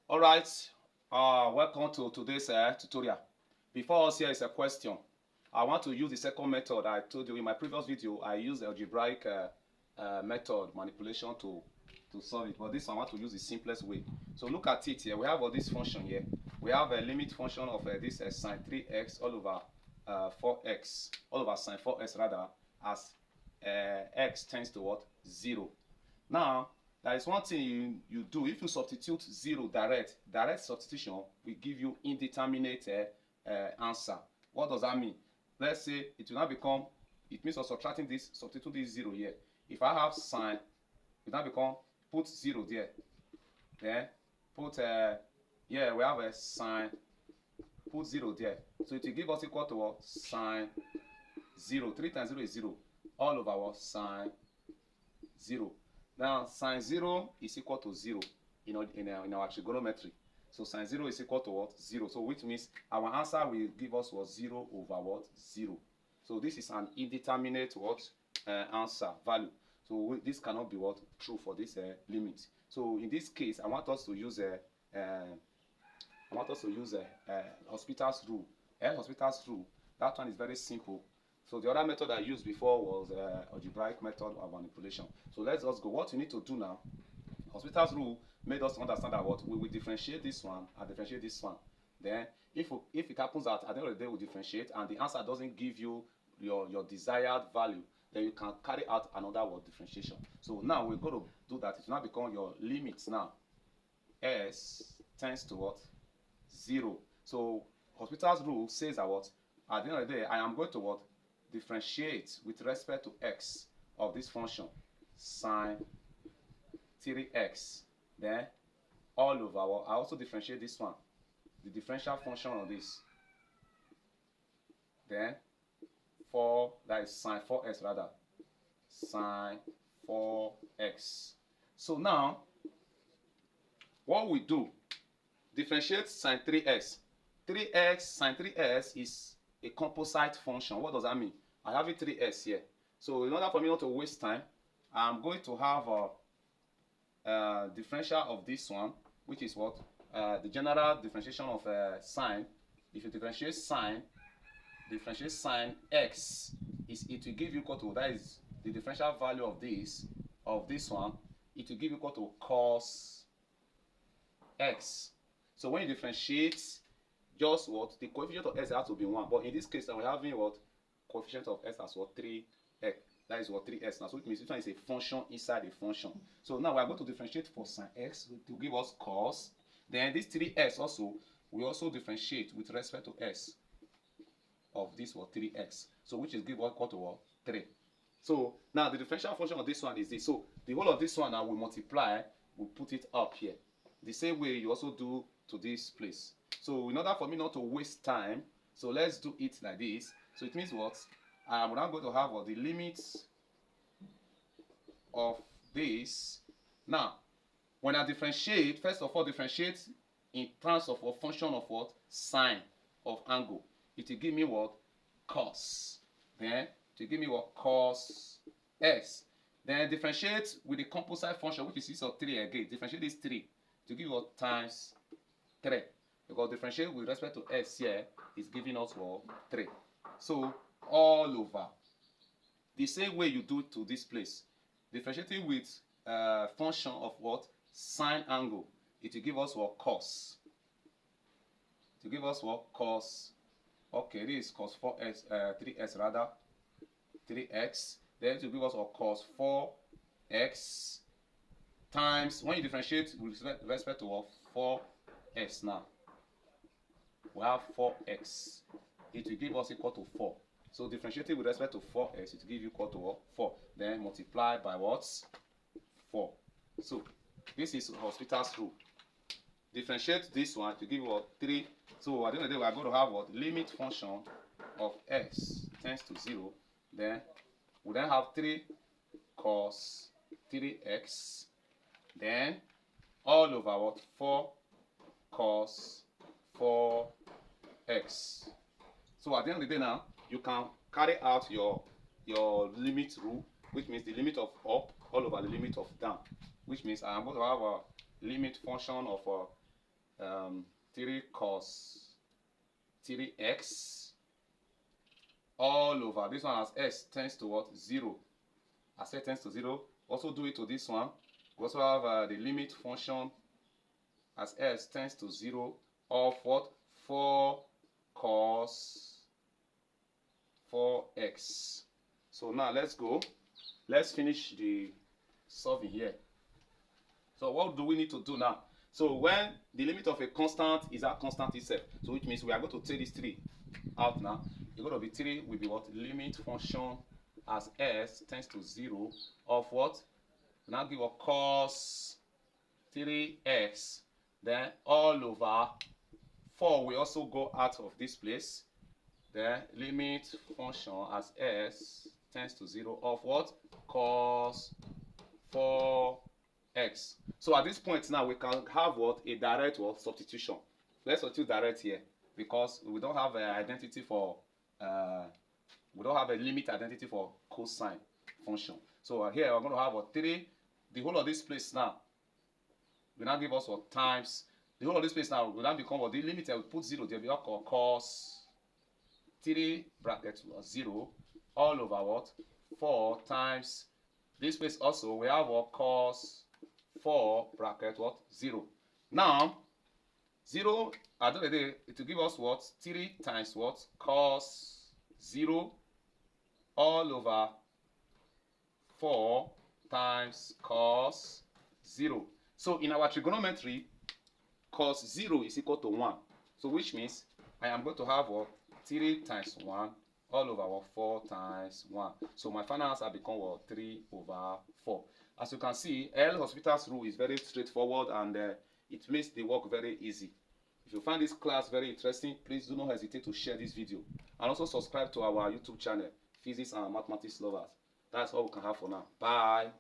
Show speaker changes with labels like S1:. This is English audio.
S1: All right, welcome to today's tutorial. Before us here is a question. I want to use the second method I told you in my previous video. I used the algebraic method manipulation to solve it, but this one I want to use the simplest way. So look at it here. We have this function here. We have a limit function of this sine 3x all over 4x, all over sine 4x rather, as x tends to what? 0. Now, there is one thing you do. If you substitute 0 direct substitution will give you indeterminate answer. What does that mean? Let's say it will now become, it means of subtracting this, substitute this 0 here. If I have sine, it will now become, put 0 there. Then put, yeah, we have a sine, put 0 there. So it will give us equal to what? Sine 0. 3 times 0 is 0. All over what? Sine 0. Now, sine 0 is equal to 0 in our trigonometry. So sine 0 is equal to what? 0. So which means our answer will give us what? 0 over what? 0. So this is an indeterminate what? Answer value. So this cannot be what? True for this limit. So in this case, I want us to use Hospital's rule. Hospital's rule. That one is very simple. So the other method I used before was algebraic method of manipulation. So let's just go. What you need to do now, Hospital's rule made us understand that what we will differentiate this one and differentiate this one. Then if it happens that at the end of the day we differentiate and the answer doesn't give you your desired value, then you can carry out another word differentiation. So now we're going to do that. It will now become your limits now. S tends to what? 0. So Hospital's rule says that what? At the end of the day, I am going to what? Differentiate with respect to x of this function sine 3x, then all over what? I also differentiate this one, the differential function of this, then 4, that is sine 4x rather, sine 4x. So now what we do, differentiate sine 3x. 3x sine 3x is a composite function. What does that mean? I have a 3s here. So in order for me not to waste time, I'm going to have a differential of this one, which is what? The general differentiation of sine. If you differentiate sine x, it will give you equal to, that is the differential value of this one, it will give you equal to cos x. So when you differentiate, just what? The coefficient of s has to be 1. But in this case, we're having what? Coefficient of s as what? 3x. That is what? 3s now. So it means this one is a function inside a function. So now we're going to differentiate for sine x to give us cos. Then this 3s also, we also differentiate with respect to s of this what? 3x. So which is give us equal to what? 3. So now the differential function of this one is this. So the whole of this one now we multiply, we put it up here. The same way you also do to this place. So in order for me not to waste time, so let's do it like this. So it means what? I'm now going to have what? The limits of this. Now, when I differentiate, first of all, differentiate in terms of a function of what? Sine of angle. It will give me what? Cos. Then it will give me what? Cos x. Then differentiate with the composite function, which is this of 3 again. Differentiate this 3 to give you what? Times 3. Because differentiate with respect to s here is giving us what? 3. So all over. The same way you do to this place. Differentiating with function of what? Sine angle. It will give us what? Cos. It will give us what? Cos. Okay, this is cos 4x, 3s rather. 3x. Then it will give us what? Cos 4x times, when you differentiate with respect to what? 4s now. We have 4x. It will give us equal to 4. So differentiating with respect to 4x, it will give you equal to what? 4. Then multiply by what? 4. So this is Hospital's rule. Differentiate this one to give you what? 3. So at the end of the day, we are going to have what? Limit function of x tends to 0. Then we then have 3 cos 3x. Then all over what? 4 cos 4x. So at the end of the day now, you can carry out your limit rule, which means the limit of up all over the limit of down, which means I am going to have a limit function of 3 cos 3x all over this one as s tends to what? 0. As s tends to 0. Also do it to this one. We also have the limit function as s tends to 0 of what? 4 cos 4x. So now let's go. Let's finish the solving here. So what do we need to do now? So when the limit of a constant is a constant itself, so which means we are going to take this 3 out now. It's going to be 3 will be what? Limit function as s tends to 0 of what? Now give a cos 3x. Then all over 4 will also go out of this place. Then limit function as s tends to 0 of what? Cos 4x. So at this point now we can have what? A direct what? Substitution. Let's substitute direct here because we don't have an identity for we don't have a limit identity for cosine function. So here we're going to have a 3. The whole of this place now will now give us what? Times. The whole of this place now will now become what? The limit we put 0 there, we have cos 3 bracket 0 all over what? 4 times this place also we have what? Cos 4 bracket what? 0. Now 0 at the end of the day it will give us what? 3 times what? Cos 0 all over 4 times cos 0. So in our trigonometry, cos 0 is equal to 1. So which means I am going to have what? 3 times 1 all over what? 4 times 1. So my final answer become what? 3 over 4. As you can see, L Hospital's rule is very straightforward and it makes the work very easy. If you find this class very interesting, please do not hesitate to share this video. And also subscribe to our YouTube channel, Physics and Mathematics Lovers. That's all we can have for now. Bye.